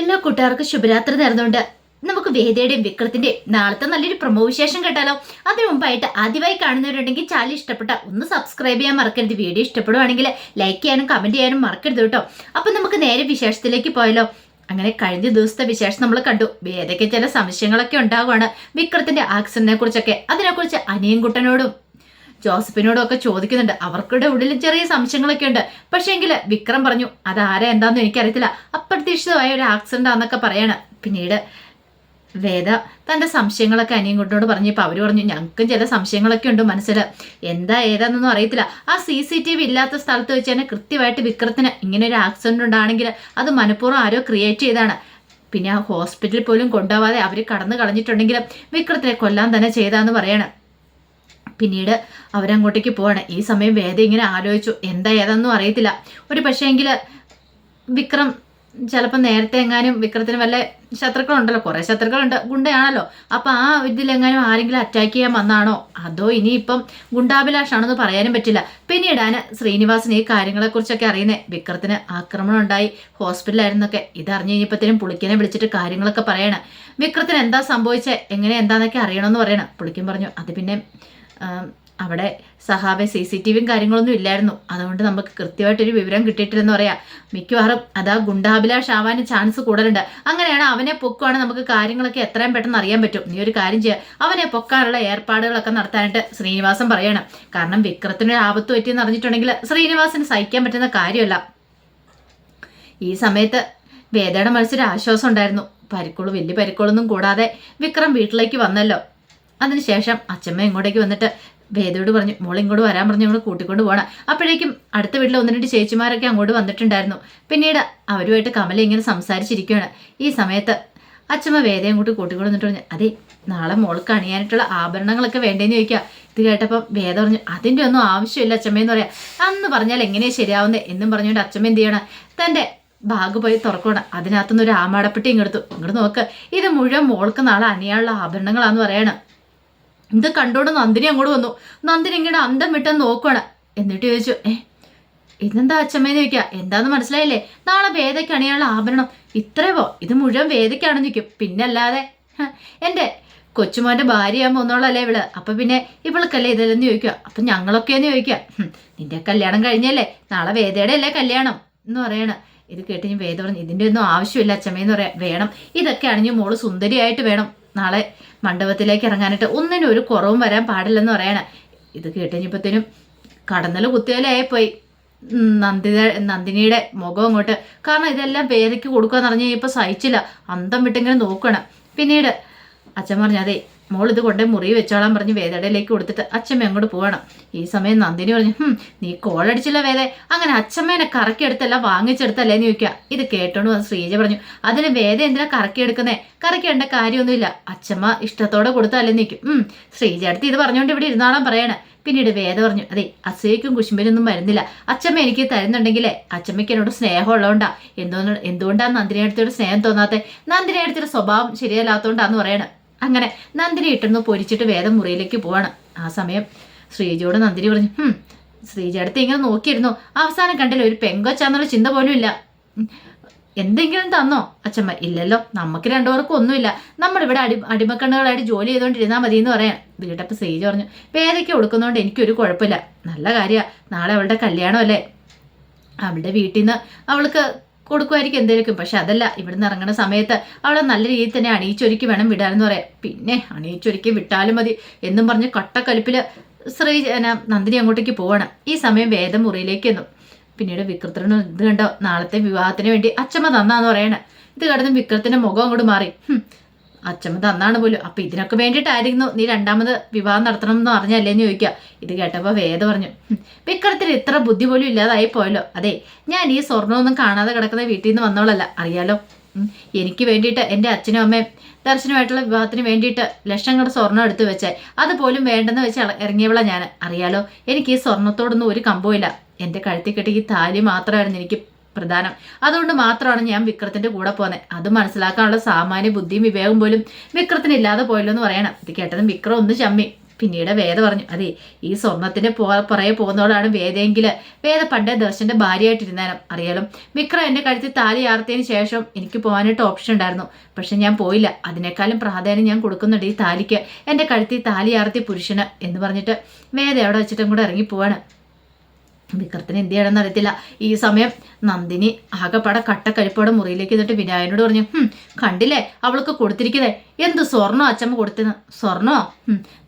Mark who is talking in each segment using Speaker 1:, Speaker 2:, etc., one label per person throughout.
Speaker 1: എല്ലാ കൂട്ടുകാർക്കും ശുഭരാത്രി നേർന്നുകൊണ്ട് നമുക്ക് വേദയുടെയും വിക്രത്തിന്റെയും നാളത്തെ നല്ലൊരു പ്രൊമോ വിശേഷം കേട്ടാലോ. അതിനു മുമ്പായിട്ട് ആദ്യമായി കാണുന്നവരുണ്ടെങ്കിൽ ചാനൽ ഇഷ്ടപ്പെട്ട ഒന്ന് സബ്സ്ക്രൈബ് ചെയ്യാൻ മറക്കരുത്. വീഡിയോ ഇഷ്ടപ്പെടുവാണെങ്കിൽ ലൈക്ക് ചെയ്യാനും കമന്റ് ചെയ്യാനും മറക്കരുത് കേട്ടോ. അപ്പൊ നമുക്ക് നേരെ വിശേഷത്തിലേക്ക് പോയാലോ. അങ്ങനെ കഴിഞ്ഞ ദിവസത്തെ വിശേഷം നമ്മൾ കണ്ടു. വേദയ്ക്ക് ചില സംശയങ്ങളൊക്കെ ഉണ്ടാകുവാണ് വിക്രത്തിന്റെ ആക്സിഡന്റിനെ കുറിച്ചൊക്കെ. അതിനെക്കുറിച്ച് അനിയൻകുട്ടനോടും ജോസഫിനോടും ഒക്കെ ചോദിക്കുന്നുണ്ട്. അവർക്കുടെ ഉള്ളിൽ ചെറിയ സംശയങ്ങളൊക്കെ ഉണ്ട്. പക്ഷേ എങ്കിൽ വിക്രം പറഞ്ഞു അതാരാ എന്താണെന്ന് എനിക്കറിയത്തില്ല, അപ്രതീക്ഷിതമായ ഒരു ആക്സിഡന്റ് ആണെന്നൊക്കെ പറയാണ്. പിന്നീട് വേദ തന്റെ സംശയങ്ങളൊക്കെ അനിയൻകുട്ടനോട് പറഞ്ഞപ്പോൾ അവര് പറഞ്ഞു ഞങ്ങൾക്കും ചില സംശയങ്ങളൊക്കെ ഉണ്ട് മനസ്സിൽ, എന്താ ഏതാന്നൊന്നും അറിയത്തില്ല. ആ CCTV ഇല്ലാത്ത സ്ഥലത്ത് വെച്ച് തന്നെ കൃത്യമായിട്ട് വിക്രത്തിന് ഇങ്ങനെ ഒരു ആക്സിഡന്റ് ഉണ്ടാണെങ്കിൽ അത് മനഃപൂർവ്വം ആരോ ക്രിയേറ്റ് ചെയ്താണ്. പിന്നെ ആ ഹോസ്പിറ്റലിൽ പോലും കൊണ്ടുപോവാതെ അവർ കടന്നു കളഞ്ഞിട്ടുണ്ടെങ്കിലും വിക്രത്തിനെ കൊല്ലാൻ തന്നെ ചെയ്താന്ന് പറയാണ്. പിന്നീട് അവരങ്ങോട്ടേക്ക് പോവാണ്. ഈ സമയം വേദ ഇങ്ങനെ ആലോചിച്ചു എന്താ ഏതാന്നും അറിയത്തില്ല. ഒരു പക്ഷേങ്കിൽ വിക്രം ചിലപ്പോൾ നേരത്തെ എങ്ങാനും വിക്രത്തിന് വല്ല ശത്രുക്കളുണ്ടല്ലോ, കുറേ ശത്രുക്കളുണ്ട്, ഗുണ്ടയാണല്ലോ. അപ്പം ആ ഇതിലെങ്ങാനും ആരെങ്കിലും അറ്റാക്ക് ചെയ്യാൻ വന്നാണോ അതോ ഇനിയിപ്പം ഗുണ്ടാഭിലാഷാണെന്ന് പറയാനും പറ്റില്ല. പിന്നീടാണ് ശ്രീനിവാസൻ ഈ കാര്യങ്ങളെക്കുറിച്ചൊക്കെ അറിയുന്നത്. വിക്രത്തിന് ആക്രമണം ഉണ്ടായി ഹോസ്പിറ്റലായിരുന്നൊക്കെ ഇതറിഞ്ഞു കഴിഞ്ഞപ്പോഴത്തേനും പുളിക്കനെ വിളിച്ചിട്ട് കാര്യങ്ങളൊക്കെ പറയണം. വിക്രത്തിന് എന്താ സംഭവിച്ചത് എങ്ങനെ എന്താണെന്നൊക്കെ അറിയണമെന്ന് പറയണം. പുളിക്കൻ പറഞ്ഞു അത് പിന്നെ അവിടെ സഹാബെ CCTVയും കാര്യങ്ങളൊന്നും ഇല്ലായിരുന്നു, അതുകൊണ്ട് നമുക്ക് കൃത്യമായിട്ടൊരു വിവരം കിട്ടിയിട്ടില്ലെന്ന് പറയാം. മിക്കവാറും അതാ ഗുണ്ടാഭിലാഷ് ആവാൻ ചാൻസ് കൂടുതലുണ്ട്. അങ്ങനെയാണ് അവനെ പൊക്കുവാണ് നമുക്ക് കാര്യങ്ങളൊക്കെ എത്രയും പെട്ടെന്ന് അറിയാൻ പറ്റും. നീ ഒരു കാര്യം ചെയ്യുക, അവനെ പൊക്കാനുള്ള ഏർപ്പാടുകളൊക്കെ നടത്താനായിട്ട് ശ്രീനിവാസൻ പറയണം. കാരണം വിക്രത്തിനൊരു ആപത്ത് പറ്റിയെന്ന് അറിഞ്ഞിട്ടുണ്ടെങ്കിൽ ശ്രീനിവാസന് സഹിക്കാൻ പറ്റുന്ന കാര്യമല്ല. ഈ സമയത്ത് വേദയുടെ മനസ്സിൽ ആശ്വാസം ഉണ്ടായിരുന്നു. വലിയ പരിക്കുകളൊന്നും കൂടാതെ വിക്രം വീട്ടിലേക്ക് വന്നല്ലോ. അതിനുശേഷം അച്ഛമ്മ ഇങ്ങോട്ടേക്ക് വന്നിട്ട് വേദയോട് പറഞ്ഞു മോൾ ഇങ്ങോട്ട് വരാൻ പറഞ്ഞു ഞങ്ങൾ കൂട്ടിക്കൊണ്ട് പോകണം. അപ്പോഴേക്കും അടുത്ത വീട്ടിൽ 1-2 ചേച്ചിമാരൊക്കെ അങ്ങോട്ട് വന്നിട്ടുണ്ടായിരുന്നു. പിന്നീട് അവരുമായിട്ട് കമല ഇങ്ങനെ സംസാരിച്ചിരിക്കുകയാണ്. ഈ സമയത്ത് അച്ഛമ്മ വേദയും കൂട്ടി കൂട്ടിക്കൊണ്ട് വന്നിട്ട് പറഞ്ഞു അതെ നാളെ മോൾക്ക് അണിയാനായിട്ടുള്ള ആഭരണങ്ങളൊക്കെ വേണ്ടേന്ന് ചോദിക്കുക. ഇത് കേട്ടപ്പം വേദ പറഞ്ഞു അതിൻ്റെ ഒന്നും ആവശ്യമില്ല അച്ഛമ്മയെന്ന് പറയാം. അന്ന് പറഞ്ഞാൽ എങ്ങനെയാണ് ശരിയാവുന്നത് എന്നും പറഞ്ഞുകൊണ്ട് അച്ഛമ്മ എന്ത് ചെയ്യണം, തൻ്റെ ബാഗ് പോയി തുറക്കണം. അതിനകത്തുനിന്ന് ഒരു ആമാടപ്പെട്ടി ഇങ്ങോട്ട് നോക്ക്, ഇത് മുഴുവൻ മോൾക്ക് നാളെ അണിയാനുള്ള ആഭരണങ്ങളാന്ന് പറയണം. ഇത് കണ്ടോണ്ട് നന്ദിനി അങ്ങോട്ട് വന്നു. നന്ദിനി ഇങ്ങനെ അന്തം വിട്ടെന്ന് നോക്കുകയാണ്. എന്നിട്ട് ചോദിച്ചു ഇതെന്താ അച്ഛമ്മേന്ന് ചോദിക്കുക. എന്താന്ന് മനസ്സിലായില്ലേ, നാളെ വേദയ്ക്ക് അണിയാനുള്ള ആഭരണം ഇത്രയോ, ഇത് മുഴുവൻ വേദയ്ക്കാണെന്ന് ചോദിക്കും. പിന്നെ അല്ലാതെ എൻ്റെ കൊച്ചുമോൻ്റെ ഭാര്യയാകുമ്പോൾ ഒന്നോളല്ലേ ഇവള്, അപ്പൊ പിന്നെ ഇവൾക്കല്ലേ ഇതല്ലെന്ന് ചോദിക്കുക. അപ്പൊ ഞങ്ങളൊക്കെയെന്ന് ചോദിക്കുക. നിന്റെ കല്യാണം കഴിഞ്ഞല്ലേ, നാളെ വേദയുടെ അല്ലേ കല്യാണം എന്ന് പറയണം. ഇത് കേട്ട് ഞാൻ വേദ പറഞ്ഞു ഇതിൻ്റെ ഒന്നും ആവശ്യമില്ല അച്ഛമ്മയെന്ന് പറയാം. വേണം ഇതൊക്കെ അണിഞ്ഞ് മോള് സുന്ദരിയായിട്ട് വേണം നാളെ മണ്ഡപത്തിലേക്ക് ഇറങ്ങാനായിട്ട്, ഒന്നിനും ഒരു കുറവും വരാൻ പാടില്ലെന്ന് പറയണേ. ഇത് കേട്ടുകഴിഞ്ഞപ്പോഴത്തേനും കടന്നൽ കുത്തിയാലായിപ്പോയി നന്ദിനിയുടെ മുഖം അങ്ങോട്ട്. കാരണം ഇതെല്ലാം വേദയ്ക്ക് കൊടുക്കാന്ന് പറഞ്ഞു കഴിഞ്ഞപ്പോൾ സഹിച്ചില്ല, അന്തം വിട്ടിങ്ങനെ നോക്കണം. പിന്നീട് അച്ഛൻ പറഞ്ഞു അതെ മോൾ ഇത് കൊണ്ടേ മുറി വെച്ചോളാൻ പറഞ്ഞ് വേദയുടെയിലേക്ക് കൊടുത്തിട്ട് അച്ഛമ്മ അങ്ങോട്ട് പോകണം. ഈ സമയം നന്ദിനി പറഞ്ഞു നീ കോളടിച്ചില്ല വേദ, അങ്ങനെ അച്ഛമ്മേനെ കറക്കിയെടുത്തല്ല വാങ്ങിച്ചെടുത്തല്ലേന്ന് ചോദിക്കുക. ഇത് കേട്ടോണ്ട് വന്ന് ശ്രീജ പറഞ്ഞു അതിന് വേദ എന്തിനാ കറക്കിയെടുക്കുന്നേ, കറക്കിയേണ്ട കാര്യമൊന്നുമില്ല, അച്ഛമ്മ ഇഷ്ടത്തോടെ കൊടുത്തല്ലേന്ന് ചോദിക്കും. ശ്രീജ അടുത്ത് ഇത് പറഞ്ഞുകൊണ്ട് ഇവിടെ ഇരുന്നാളാൻ പറയണേ. പിന്നീട് വേദ പറഞ്ഞു അതെ അസൂയക്കും കുശുമ്പിനൊന്നും വരുന്നില്ല, അച്ഛമ്മ എനിക്ക് തരുന്നുണ്ടെങ്കിലേ അച്ഛമ്മയ്ക്ക് എന്നോട് സ്നേഹം ഉള്ളതുകൊണ്ടാ. എന്തുകൊണ്ടാണ് നന്ദിനി അടുത്തോട് സ്നേഹം തോന്നാത്തെ, നന്ദിനി അടുത്തൊരു സ്വഭാവം ശരിയല്ലാത്തതുകൊണ്ടാന്ന് പറയണേ. അങ്ങനെ നന്ദിനി ഇട്ടൊന്ന് പൊരിച്ചിട്ട് വേദം മുറിയിലേക്ക് പോവാണ്. ആ സമയം ശ്രീജയോട് നന്ദിനി പറഞ്ഞു ശ്രീജ അടുത്ത് ഇങ്ങനെ നോക്കിയിരുന്നു. അവസാനം കണ്ടില്ല ഒരു പെങ്കൊച്ചാന്നുള്ള ചിന്ത പോലും ഇല്ല. എന്തെങ്കിലും തന്നോ അച്ഛമ്മ? ഇല്ലല്ലോ, നമുക്ക് രണ്ടുപേർക്കും ഒന്നുമില്ല, നമ്മളിവിടെ അടിമക്കണ്ണുകളായിട്ട് ജോലി ചെയ്തുകൊണ്ടിരുന്നാൽ മതി എന്ന് പറയാൻ. വീട്ടപ്പോൾ ശ്രീജ പറഞ്ഞു വേദയ്ക്ക് കൊടുക്കുന്നതുകൊണ്ട് എനിക്കൊരു കുഴപ്പമില്ല, നല്ല കാര്യമാണ്, നാളെ അവളുടെ കല്യാണമല്ലേ, അവളുടെ വീട്ടിൽ നിന്ന് അവൾക്ക് കൊടുക്കുമായിരിക്കും എന്തെങ്കിലും. പക്ഷെ അതല്ല, ഇവിടുന്ന് ഇറങ്ങുന്ന സമയത്ത് അവളെ നല്ല രീതിയിൽ തന്നെ അണിയിച്ചൊരുക്കി വേണം വിടാനെന്ന് പറയാം. പിന്നെ അണിയിച്ചൊരുക്കി വിട്ടാലും മതി എന്നും പറഞ്ഞ് കട്ടക്കലിപ്പില് നന്ദിനി അങ്ങോട്ടേക്ക് പോവാണ്. ഈ സമയം വേദം മുറിയിലേക്ക് എന്നും. പിന്നീട് വിക്രത്തിന് ഇത് കണ്ടോ നാളത്തെ വിവാഹത്തിന് വേണ്ടി അച്ഛമ്മ തന്നാന്ന് പറയണേ. ഇത് കടന്ന് വിക്രത്തിന്റെ മുഖം അങ്ങോട്ട് മാറി. അച്ഛമ്മ തന്നാണ് പോലും, അപ്പൊ ഇതിനൊക്കെ വേണ്ടിയിട്ടായിരുന്നു നീ രണ്ടാമത് വിവാഹം നടത്തണം എന്ന് പറഞ്ഞല്ലേന്ന് ചോദിക്കുക. ഇത് കേട്ടപ്പോൾ വേദ പറഞ്ഞു വിക്രത്തിന് ഇത്ര ബുദ്ധി പോലും ഇല്ലാതായി പോയല്ലോ. അതെ ഞാൻ ഈ സ്വർണ്ണമൊന്നും കാണാതെ കിടക്കുന്ന വീട്ടിൽ നിന്ന് വന്നവളല്ല, അറിയാലോ. എനിക്ക് വേണ്ടിയിട്ട് എൻ്റെ അച്ഛനും അമ്മയും ദർശനമായിട്ടുള്ള വിവാഹത്തിന് വേണ്ടിയിട്ട് ലക്ഷങ്ങളുടെ സ്വർണ്ണം എടുത്തു വെച്ചേ, അതുപോലും വേണ്ടെന്ന് വെച്ച് ഇറങ്ങിയവളാ ഞാൻ, അറിയാലോ. എനിക്ക് ഈ സ്വർണ്ണത്തോടൊന്നും ഒരു കമ്പവുമില്ല, എൻ്റെ കഴുത്തിൽ കെട്ടി ഈ താലി മാത്രമായിരുന്നു എനിക്ക് പ്രധാനം, അതുകൊണ്ട് മാത്രമാണ് ഞാൻ വിക്രത്തിന്റെ കൂടെ പോകുന്നത്. അത് മനസ്സിലാക്കാനുള്ള സാമാന്യ ബുദ്ധിയും വിവേകം പോലും വിക്രത്തിന് ഇല്ലാതെ പോയല്ലോ എന്ന് പറയണം. ഇത് കേട്ടതും വിക്രം ഒന്ന് ചമ്മി. പിന്നീട് വേദ പറഞ്ഞു, അതെ ഈ സ്വർണത്തിന്റെ പുറകെ പോകുന്നവളാണ് വേദയെങ്കിൽ വേദ പണ്ടേ ദർശന്റെ ഭാര്യയായിട്ടിരുന്നാലും അറിയാലോ. വിക്രം എന്റെ കഴുത്തിൽ താലി ആർത്തിയതിന് ശേഷം എനിക്ക് പോകാനായിട്ട് ഓപ്ഷൻ ഉണ്ടായിരുന്നു, പക്ഷെ ഞാൻ പോയില്ല. അതിനേക്കാളും പ്രാധാന്യം ഞാൻ കൊടുക്കുന്നുണ്ട് ഈ താലിക്ക്, എന്റെ കഴുത്തിൽ താലി ആർത്തിയ പുരുഷന് എന്ന് പറഞ്ഞിട്ട് വേദ അവിടെ വെച്ചിട്ടും കൂടെ ഇറങ്ങി പോവാണ്. വിക്രത്തിന് എന്ത് ചെയ്യണമെന്ന് അറിയത്തില്ല. ഈ സമയം നന്ദിനി ആകെപ്പാടെ കട്ടക്കരിപ്പോടെ മുറിയിലേക്ക് എന്നിട്ട് വിനായനോട് പറഞ്ഞു, കണ്ടില്ലേ അവൾക്ക് കൊടുത്തിരിക്കുന്നേ, എന്ത് സ്വർണ്ണം അച്ചമ്മ കൊടുത്തിന്ന്. സ്വർണ്ണോ?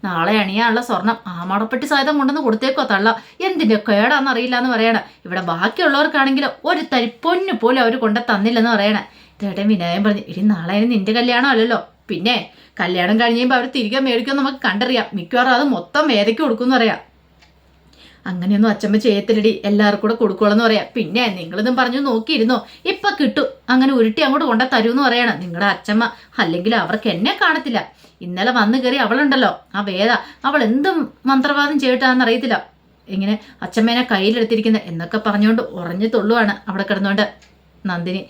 Speaker 1: നാളെ അണിയാനുള്ള സ്വർണം ആമാടപ്പെട്ടി സായുധം കൊണ്ടുവന്ന് കൊടുത്തേക്കോ തള്ള, എന്തിന്റെ കേടാന്ന് അറിയില്ല എന്ന് പറയണ. ഇവിടെ ബാക്കിയുള്ളവർക്കാണെങ്കിലും ഒരു തരി പൊന്നു പോലും അവർ കൊണ്ട തന്നില്ലെന്ന് പറയണ. ചേട്ടൻ വിനായൻ പറഞ്ഞു, ഇനി നാളെ നിന്റെ കല്യാണം അല്ലല്ലോ, പിന്നെ കല്യാണം കഴിഞ്ഞുമ്പോൾ അവർ തിരികെ മേടിക്കുമെന്ന് നമുക്ക് കണ്ടറിയാം. മിക്കവാറും അത് മൊത്തം വേദയ്ക്ക് കൊടുക്കുമെന്ന് പറയാം. അങ്ങനെയൊന്നും അച്ചമ്മ ചെയ്യത്തില്ലടി, എല്ലാവർക്കും കൂടെ കൊടുക്കുള്ളെന്ന് പറയാം. പിന്നെ നിങ്ങളിതും പറഞ്ഞു നോക്കിയിരുന്നോ, ഇപ്പൊ കിട്ടും, അങ്ങനെ ഉരുട്ടി അങ്ങോട്ട് കൊണ്ട തരൂന്ന് പറയണം നിങ്ങളുടെ അച്ചമ്മ. അല്ലെങ്കിൽ അവർക്ക് എന്നെ കാണത്തില്ല. ഇന്നലെ വന്നു കയറി അവളുണ്ടല്ലോ ആ വേദ, അവൾ എന്തും മന്ത്രവാദം ചെയ്തിട്ടാന്ന് അറിയത്തില്ല, ഇങ്ങനെ അച്ചമ്മേനെ കയ്യിലെടുത്തിരിക്കുന്നത് എന്നൊക്കെ പറഞ്ഞുകൊണ്ട് ഉറഞ്ഞു തൊള്ളുവാണ് അവിടെ കിടന്നുകൊണ്ട് നന്ദിനി.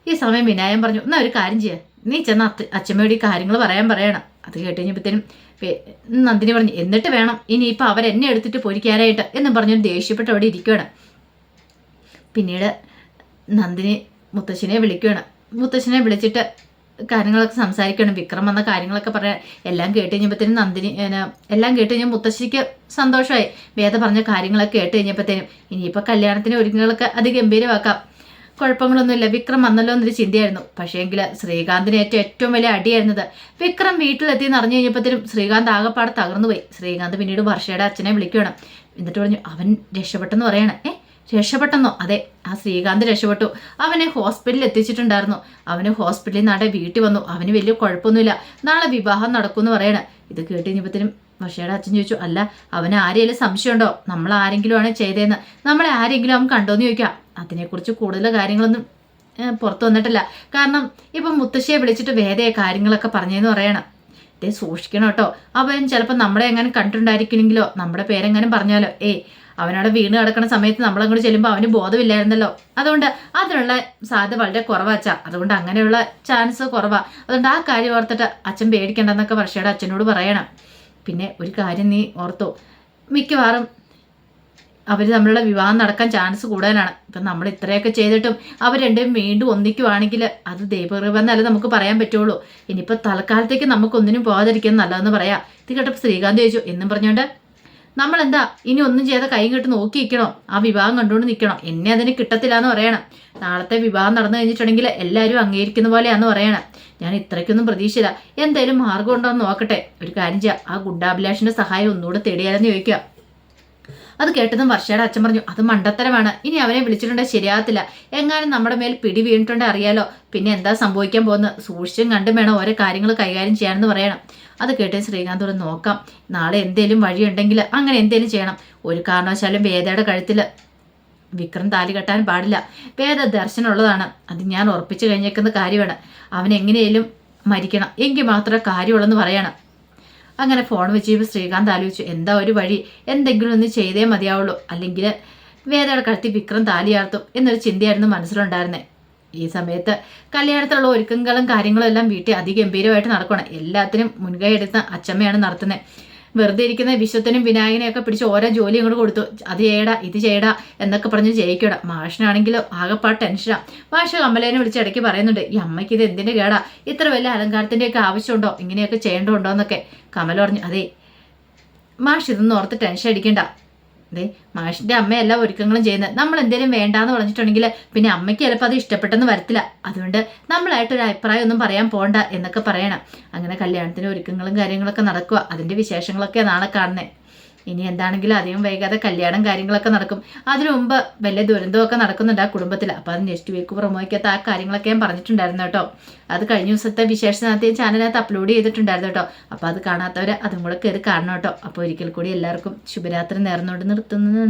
Speaker 1: ഈ സമയം വിനായൻ പറഞ്ഞു, എന്നാ ഒരു കാര്യം ചെയ്യാം, നീ ചെന്ന അച്ചമ്മയോട് ഈ കാര്യങ്ങൾ പറയണം. അത് കേട്ട് കഴിഞ്ഞപ്പോഴത്തേനും നന്ദിനി പറഞ്ഞു, എന്നിട്ട് വേണം ഇനിയിപ്പോൾ അവരെന്നെ എടുത്തിട്ട് പൊരിക്കാനായിട്ട് എന്നും പറഞ്ഞൊരു ദേഷ്യപ്പെട്ട് അവിടെ ഇരിക്കുകയാണ്. പിന്നീട് നന്ദിനി മുത്തശ്ശനെ വിളിക്കുകയാണ്. മുത്തശ്ശനെ വിളിച്ചിട്ട് കാര്യങ്ങളൊക്കെ സംസാരിക്കണം. വിക്രം വന്ന കാര്യങ്ങളൊക്കെ പറയാൻ എല്ലാം കേട്ട് കഴിഞ്ഞപ്പോഴത്തേനും എല്ലാം കേട്ട് കഴിഞ്ഞാൽ മുത്തശ്ശിക്ക് സന്തോഷമായി. വേദ പറഞ്ഞ കാര്യങ്ങളൊക്കെ കേട്ട് കഴിഞ്ഞപ്പോഴത്തേനും ഇനിയിപ്പോൾ കല്യാണത്തിന് ഒരുങ്ങുകളൊക്കെ അതിഗംഭീരമാക്കാം, കുഴപ്പങ്ങളൊന്നുമില്ല. വിക്രം വന്നല്ലോ എന്നൊരു ചിന്തയായിരുന്നു. പക്ഷേങ്കിൽ ശ്രീകാന്തിന് ഏറ്റവും വലിയ അടിയായിരുന്നത് വിക്രം വീട്ടിലെത്തിയെന്ന് അറിഞ്ഞു കഴിഞ്ഞപ്പോഴത്തേനും ശ്രീകാന്ത് ആകെപ്പാടെ തകർന്നുപോയി. ശ്രീകാന്ത് പിന്നീട് വർഷയുടെ അച്ഛനെ വിളിക്കണം. എന്നിട്ട് പറഞ്ഞു, അവൻ രക്ഷപ്പെട്ടെന്ന് പറയണേ. രക്ഷപ്പെട്ടെന്നോ? അതെ, ആ ശ്രീകാന്ത് രക്ഷപ്പെട്ടു. അവനെ ഹോസ്പിറ്റലിൽ എത്തിച്ചിട്ടുണ്ടായിരുന്നു. അവന് ഹോസ്പിറ്റലിൽ നാട്ടെ വീട്ടിൽ വന്നു. അവന് വലിയ കുഴപ്പമൊന്നുമില്ല. നാളെ വിവാഹം നടക്കുമെന്ന് പറയണേ. ഇത് കേട്ട് കഴിഞ്ഞപ്പോഴത്തേനും വർഷയുടെ അച്ഛൻ ചോദിച്ചു, അല്ല അവന് ആരെങ്കിലും സംശയമുണ്ടോ, നമ്മൾ ആരെങ്കിലും ആണ് ചെയ്തതെന്ന്, നമ്മളെ ആരെങ്കിലും അവൻ കണ്ടോന്ന് ചോദിക്കാം. അതിനെക്കുറിച്ച് കൂടുതൽ കാര്യങ്ങളൊന്നും പുറത്തു വന്നിട്ടില്ല. കാരണം ഇപ്പം മുത്തശ്ശിയെ വിളിച്ചിട്ട് വേദയെ കാര്യങ്ങളൊക്കെ പറഞ്ഞതെന്ന് പറയണം. ഇതേ സൂക്ഷിക്കണം കേട്ടോ, അവൻ ചിലപ്പോൾ നമ്മളെ എങ്ങനെ കണ്ടിട്ടുണ്ടായിരിക്കണമെങ്കിലോ നമ്മുടെ പേരെങ്ങാനും പറഞ്ഞാലോ. അവനവിടെ വീണ് കിടക്കുന്ന സമയത്ത് നമ്മളങ്ങോട്ട് ചെല്ലുമ്പോൾ അവന് ബോധമില്ലായിരുന്നല്ലോ, അതുകൊണ്ട് അതിനുള്ള സാധ്യത വളരെ കുറവാച്ചാ. അതുകൊണ്ട് അങ്ങനെയുള്ള ചാൻസ് കുറവാ. അതുകൊണ്ട് ആ കാര്യം ഓർത്തിട്ട് അച്ഛൻ പേടിക്കണ്ടെന്നൊക്കെ വർഷയുടെ അച്ഛനോട് പറയണം. പിന്നെ ഒരു കാര്യം നീ ഓർത്തോ, മിക്കവാറും അവർ തമ്മിലുള്ള വിവാഹം നടക്കാൻ ചാൻസ് കൂടുതലാണ്. ഇപ്പം നമ്മൾ ഇത്രയൊക്കെ ചെയ്തിട്ടും അവർ രണ്ടും വീണ്ടും ഒന്നിക്കുവാണെങ്കിൽ അത് ദൈവകൃപന്നല്ല നമുക്ക് പറയാൻ പറ്റുള്ളൂ. ഇനിയിപ്പോൾ തൽക്കാലത്തേക്ക് നമുക്കൊന്നിനും പോകാതിരിക്കുന്നത് നല്ലതെന്ന് പറയാം. ഇത് കേട്ടപ്പോൾ ശ്രീകാന്ത് ചോദിച്ചു, എന്നും പറഞ്ഞുകൊണ്ട് നമ്മളെന്താ ഇനി ഒന്നും ചെയ്ത കൈ കെട്ട് നോക്കി നിൽക്കണോ, ആ വിവാഹം കണ്ടുകൊണ്ട് നിൽക്കണോ? എന്നെ അതിന് കിട്ടത്തില്ല എന്ന് പറയണം. നാളത്തെ വിവാഹം നടന്നു കഴിഞ്ഞിട്ടുണ്ടെങ്കിൽ എല്ലാവരും അംഗീകരിക്കുന്ന പോലെയാന്ന് പറയണം. ഞാൻ ഇത്രയ്ക്കൊന്നും പ്രതീക്ഷയില്ല, എന്തായാലും മാർഗം ഉണ്ടോ എന്ന് നോക്കട്ടെ. ഒരു കാര്യം ചെയ്യാം, ആ ഗുണ്ടാഭിലാഷിന്റെ സഹായം ഒന്നുകൂടെ തേടിയാലെന്ന് ചോദിക്കുക. അത് കേട്ടതും വർഷയുടെ അച്ഛൻ പറഞ്ഞു, അത് മണ്ടത്തരമാണ്, ഇനി അവനെ വിളിച്ചിട്ടുണ്ടെങ്കിൽ ശരിയാകത്തില്ല. എങ്ങാനും നമ്മുടെ മേൽ പിടി വീണിട്ടുണ്ടെങ്കിൽ അറിയാലോ, പിന്നെ എന്താ സംഭവിക്കാൻ പോകുന്നത്, സൂക്ഷിച്ചും കണ്ടും വേണം ഓരോ കാര്യങ്ങൾ കൈകാര്യം ചെയ്യാനെന്ന് പറയണം. അത് കേട്ട് ശ്രീകാന്ത് ഒരു നോക്കാം, നാളെ എന്തേലും വഴിയുണ്ടെങ്കിൽ അങ്ങനെ എന്തേലും ചെയ്യണം. ഒരു കാരണവശാലും വേദയുടെ കഴുത്തിൽ വിക്രം താലി കെട്ടാൻ പാടില്ല. വേദ ദർശനമുള്ളതാണ്, അത് ഞാൻ ഉറപ്പിച്ചു കഴിഞ്ഞേക്കുന്ന കാര്യമാണ്. അവൻ എങ്ങനെയും മരിക്കണം, എങ്കിൽ മാത്രമേ കാര്യമുള്ളെന്ന് പറയണം. അങ്ങനെ ഫോൺ വെച്ച് ശ്രീകാന്ത് ആലോചിച്ചു, എന്താ ഒരു വഴി, എന്തെങ്കിലും ഒന്ന് ചെയ്തേ മതിയാവുള്ളൂ, അല്ലെങ്കിൽ വേദയുടെ കഴുത്തിൽ വിക്രം താലിയാർത്തും എന്നൊരു ചിന്തയായിരുന്നു മനസ്സിലുണ്ടായിരുന്നേ. ഈ സമയത്ത് കല്യാണത്തിലുള്ള ഒരുക്കങ്ങളും കാര്യങ്ങളും എല്ലാം വീട്ടിൽ അതിഗംഭീരമായിട്ട് നടക്കണം. എല്ലാത്തിനും മുൻകൈ എടുത്ത അച്ചമ്മയാണ് നടത്തുന്നത്. വെറുതെ ഇരിക്കുന്ന വിശ്വത്തിനും വിനായകനെയൊക്കെ പിടിച്ച് ഓരോ ജോലി ഇങ്ങോട്ട് കൊടുത്തു. അത് ചെയ്യടാ ഇത് ചെയ്യടാ എന്നൊക്കെ പറഞ്ഞ് ജയിക്കണം. മാഷിനാണെങ്കിലും ആകെപ്പാട് ടെൻഷനാണ്. മാഷ് കമലേനെ വിളിച്ച് ഇടയ്ക്ക് പറയുന്നുണ്ട്, ഈ അമ്മയ്ക്ക് ഇത് എന്തിൻ്റെ കേടാ, ഇത്ര വലിയ അലങ്കാരത്തിൻ്റെയൊക്കെ ആവശ്യമുണ്ടോ, ഇങ്ങനെയൊക്കെ ചെയ്യേണ്ടതുണ്ടോ എന്നൊക്കെ. കമല പറഞ്ഞു, അതെ മാഷ് ഇതൊന്നും ഓർത്ത് ടെൻഷൻ അടിക്കണ്ട, അതെ മാഷിന്റെ അമ്മയല്ല ഒരുക്കങ്ങളും ചെയ്യുന്നത്. നമ്മൾ എന്തെങ്കിലും വേണ്ടാന്ന് പറഞ്ഞിട്ടുണ്ടെങ്കിൽ പിന്നെ അമ്മയ്ക്ക് ചിലപ്പോൾ അത് ഇഷ്ടപ്പെട്ടെന്ന് വരത്തില്ല. അതുകൊണ്ട് നമ്മളായിട്ടൊരു അഭിപ്രായം ഒന്നും പറയാൻ പോണ്ട എന്നൊക്കെ പറയണം. അങ്ങനെ കല്യാണത്തിന് ഒരുക്കങ്ങളും കാര്യങ്ങളൊക്കെ നടക്കുക. അതിന്റെ വിശേഷങ്ങളൊക്കെ നാളെ കാണുന്നത്. ഇനി എന്താണെങ്കിലും അധികം വൈകാതെ കല്യാണം കാര്യങ്ങളൊക്കെ നടക്കും. അതിനു മുമ്പ് വലിയ ദുരന്തമൊക്കെ നടക്കുന്നുണ്ട് ആ കുടുംബത്തിൽ. അപ്പോൾ അത് നെക്സ്റ്റ് വീക്ക് പ്രൊമോയ്ക്കകത്ത് ആ കാര്യങ്ങളൊക്കെ ഞാൻ പറഞ്ഞിട്ടുണ്ടായിരുന്നു കേട്ടോ. അത് കഴിഞ്ഞ ദിവസത്തെ വിശേഷത്തിനകത്ത് ചാനലിനകത്ത് അപ്ലോഡ് ചെയ്തിട്ടുണ്ടായിരുന്നു കേട്ടോ. അപ്പോൾ അത് കാണാത്തവർ അതും കൂടെ കയറി കാണണം കേട്ടോ. അപ്പോൾ ഒരിക്കൽ കൂടി എല്ലാവർക്കും ശുഭരാത്രി നേർന്നുകൊണ്ട് നിർത്തുന്നു.